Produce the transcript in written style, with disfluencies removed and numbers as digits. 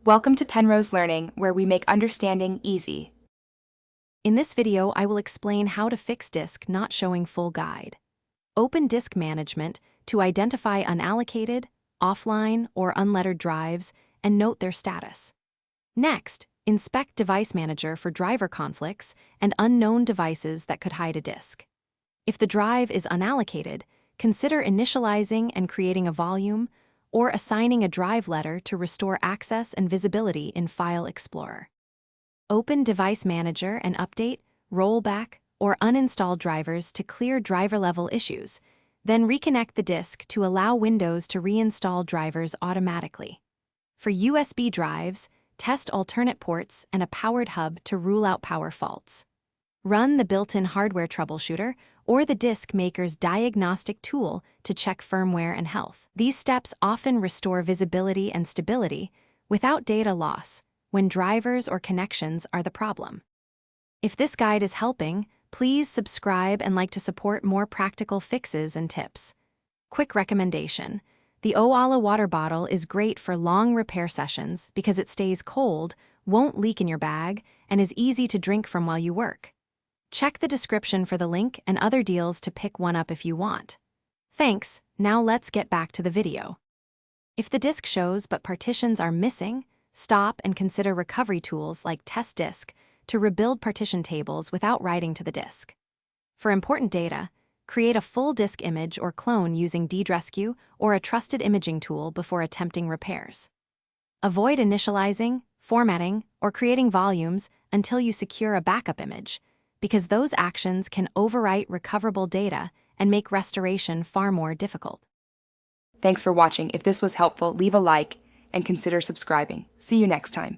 Welcome to Penrose Learning, where we make understanding easy. In this video, I will explain how to fix disk not showing full guide. Open Disk Management to identify unallocated, offline, or unlettered drives and note their status. Next, inspect Device Manager for driver conflicts and unknown devices that could hide a disk. If the drive is unallocated, consider initializing and creating a volume, or assigning a drive letter to restore access and visibility in File Explorer. Open Device Manager and update, rollback, or uninstall drivers to clear driver-level issues, then reconnect the disk to allow Windows to reinstall drivers automatically. For USB drives, test alternate ports and a powered hub to rule out power faults. Run the built-in hardware troubleshooter or the disk maker's diagnostic tool to check firmware and health. These steps often restore visibility and stability without data loss when drivers or connections are the problem. If this guide is helping, please subscribe and like to support more practical fixes and tips. Quick recommendation: the Owala water bottle is great for long repair sessions because it stays cold, won't leak in your bag, and is easy to drink from while you work. Check the description for the link and other deals to pick one up if you want. Thanks, now let's get back to the video. If the disk shows but partitions are missing, stop and consider recovery tools like Test Disk to rebuild partition tables without writing to the disk. For important data, create a full disk image or clone using DDresQ or a trusted imaging tool before attempting repairs. Avoid initializing, formatting, or creating volumes until you secure a backup image, because those actions can overwrite recoverable data and make restoration far more difficult. Thanks for watching. If this was helpful, leave a like and consider subscribing. See you next time.